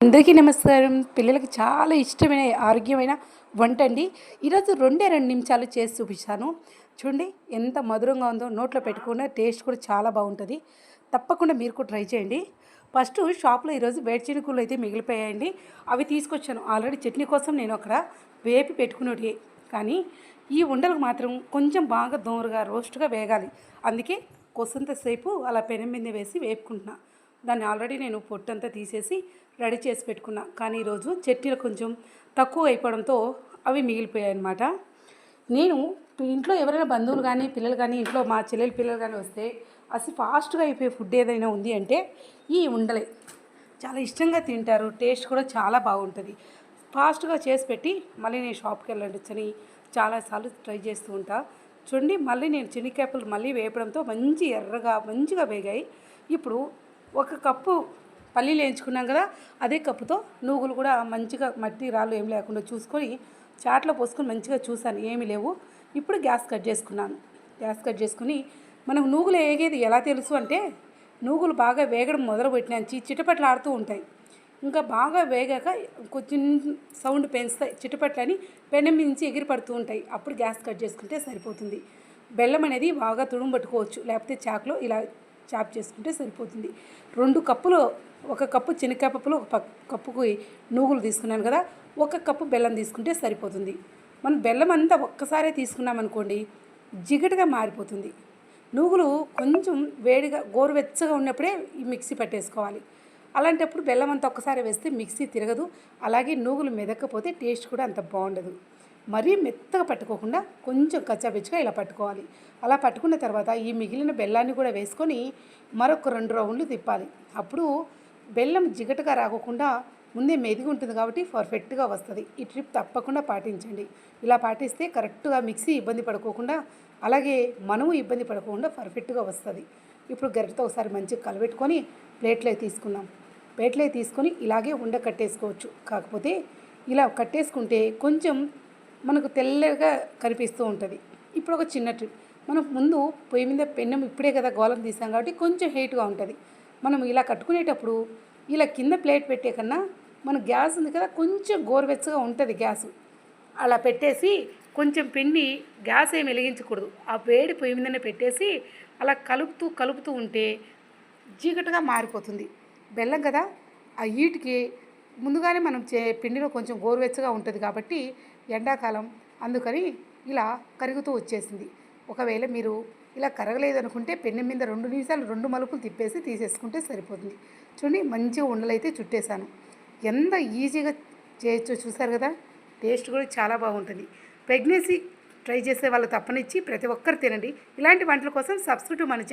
అందరికీ నమస్కారం. పిల్లలకి చాలా ఇష్టమైన ఆరోగ్యమైన వంట అండి. ఈరోజు 2 నిమిషాలు చేసి చూపిస్తాను. చూడండి ఎంత మధురంగా ఉందో, నోట్లో పెట్టుకున్న టేస్ట్ కూడా చాలా బాగుంటుంది. తప్పకుండా మీరు కూడా ట్రై చేయండి. ఫస్ట్ షాప్లో ఈరోజు వేరుశెనగలు అయితే మిగిలిపోయాయండి. అవి తీసుకొచ్చాను. ఆల్రెడీ చట్నీ కోసం నేను అక్కడ వేపి పెట్టుకునేటి, కానీ ఈ ఉండలకు మాత్రం కొంచెం బాగా దోరగా రోస్ట్గా వేగాలి. అందుకే కొసంతసేపు అలా పెనం మీద వేసి వేపుకుంటున్నా. దాన్ని ఆల్రెడీ నేను పొట్టంతా తీసేసి రెడీ చేసి పెట్టుకున్నా, కానీ ఈరోజు చట్నీలు కొంచెం తక్కువ అయిపోవడంతో అవి మిగిలిపోయాయి అన్నమాట. నేను ఇంట్లో ఎవరైనా బంధువులు కానీ పిల్లలు కానీ, ఇంట్లో మా చెల్లెలు పిల్లలు కానీ వస్తే అసలు ఫాస్ట్గా అయిపోయే ఫుడ్ ఏదైనా ఉంది అంటే ఈ ఉండలే. చాలా ఇష్టంగా తింటారు, టేస్ట్ కూడా చాలా బాగుంటుంది. ఫాస్ట్గా చేసి పెట్టి మళ్ళీ నేను షాప్కి వెళ్ళొచ్చని చాలాసార్లు ట్రై చేస్తూ ఉంటా. చూడండి, మళ్ళీ నేను చెనిక్కాయలు మళ్ళీ వేపడంతో మంచి ఎర్రగా మంచిగా వేగాయి. ఇప్పుడు ఒక కప్పు పల్లీలు వేయించుకున్నాం కదా, అదే కప్పుతో నూగులు కూడా మంచిగా మట్టి రాళ్ళు ఏం లేకుండా చూసుకొని చాట్లో పోసుకొని మంచిగా చూసాను, ఏమీ లేవు. ఇప్పుడు గ్యాస్ కట్ చేసుకున్నాను. గ్యాస్ కట్ చేసుకుని మనకు నూగులు వేగేది ఎలా తెలుసు అంటే, నూగులు బాగా వేగడం మొదలుపెట్టినాంచి చిటపట్లు ఆడుతూ ఉంటాయి. ఇంకా బాగా వేగాక కొంచెం సౌండ్ పెంచుతాయి, చిటపట్లని పెనం మించి ఎగిరి పడుతూ ఉంటాయి. అప్పుడు గ్యాస్ కట్ చేసుకుంటే సరిపోతుంది. బెల్లం అనేది బాగా తుడుము పట్టుకోవచ్చు, లేకపోతే చాకులో ఇలా చాప్ చేసుకుంటే సరిపోతుంది. 2 కప్పులు, 1 కప్పు శనగకాయ పప్పులు, 1 కప్పుకు నూగులు తీసుకున్నాను కదా, 1 కప్పు బెల్లం తీసుకుంటే సరిపోతుంది. మనం బెల్లం అంతా ఒక్కసారే తీసుకున్నామనుకోండి, జిగటగా మారిపోతుంది. నూగులు కొంచెం వేడిగా గోరువెచ్చగా ఉన్నప్పుడే ఈ మిక్సీ పట్టేసుకోవాలి. అలాంటప్పుడు బెల్లం అంతా ఒక్కసారి వేస్తే మిక్సీ తిరగదు. అలాగే నూగులు మెదక్కపోతే టేస్ట్ కూడా అంత బాగుండదు. మరీ మెత్తగా పట్టుకోకుండా కొంచెం కచ్చాపిచ్చిగా ఇలా పట్టుకోవాలి. అలా పట్టుకున్న తర్వాత ఈ మిగిలిన బెల్లాన్ని కూడా వేసుకొని మరొక 2 రౌండ్లు తిప్పాలి. అప్పుడు బెల్లం జిగటగా రాకుండా ముందే మెదిగి ఉంటుంది కాబట్టి పర్ఫెక్ట్గా వస్తుంది. ఈ ట్రిప్ తప్పకుండా పాటించండి. ఇలా పాటిస్తే కరెక్ట్గా మిక్సీ ఇబ్బంది పడుకోకుండా, అలాగే మనము ఇబ్బంది పడకుండా పర్ఫెక్ట్గా వస్తుంది. ఇప్పుడు గరిటతో ఒకసారి మంచిగా కలబెట్టుకొని ప్లేట్లో తీసుకుందాం. ప్లేట్లో తీసుకొని ఇలాగే ఉండ కట్టేసుకోవచ్చు. కాకపోతే ఇలా కట్టేసుకుంటే కొంచెం మనకు తెల్లగా కనిపిస్తూ ఉంటుంది. ఇప్పుడు ఒక చిన్న ట్రిప్, మనం ముందు పొయ్యి మీద పెన్నం ఇప్పుడే కదా గోళం తీసాం కాబట్టి కొంచెం హీట్గా ఉంటుంది. మనం ఇలా కట్టుకునేటప్పుడు ఇలా కింద ప్లేట్ పెట్టే కన్నా మన గ్యాస్ ఉంది కదా, కొంచెం గోరువెచ్చగా ఉంటుంది గ్యాసు. అలా పెట్టేసి కొంచెం పిండి, గ్యాస్ ఏమి వెలిగించకూడదు, ఆ వేడి పొయ్యి మీదనే పెట్టేసి అలా కలుపుతూ ఉంటే చీకటిగా మారిపోతుంది. బెల్లం కదా, ఆ హీట్కి ముందుగానే మనం పిండిలో కొంచెం గోరువెచ్చగా ఉంటుంది కాబట్టి ఎండాకాలం అందుకని ఇలా కరుగుతూ వచ్చేసింది. ఒకవేళ మీరు ఇలా కరగలేదనుకుంటే పెన్ను మీద 2 నిమిషాలు 2 మలుపులు తిప్పేసి తీసేసుకుంటే సరిపోతుంది. చూడండి, మంచిగా ఉండలైతే చుట్టేశాను. ఎంత ఈజీగా చేయొచ్చో చూసారు కదా. టేస్ట్ కూడా చాలా బాగుంటుంది. ప్రెగ్నెన్సీ ట్రై చేసే వాళ్ళు తప్పనిచ్చి ప్రతి ఒక్కరు తినండి. ఇలాంటి వంటల కోసం సబ్స్క్రైబ్ మన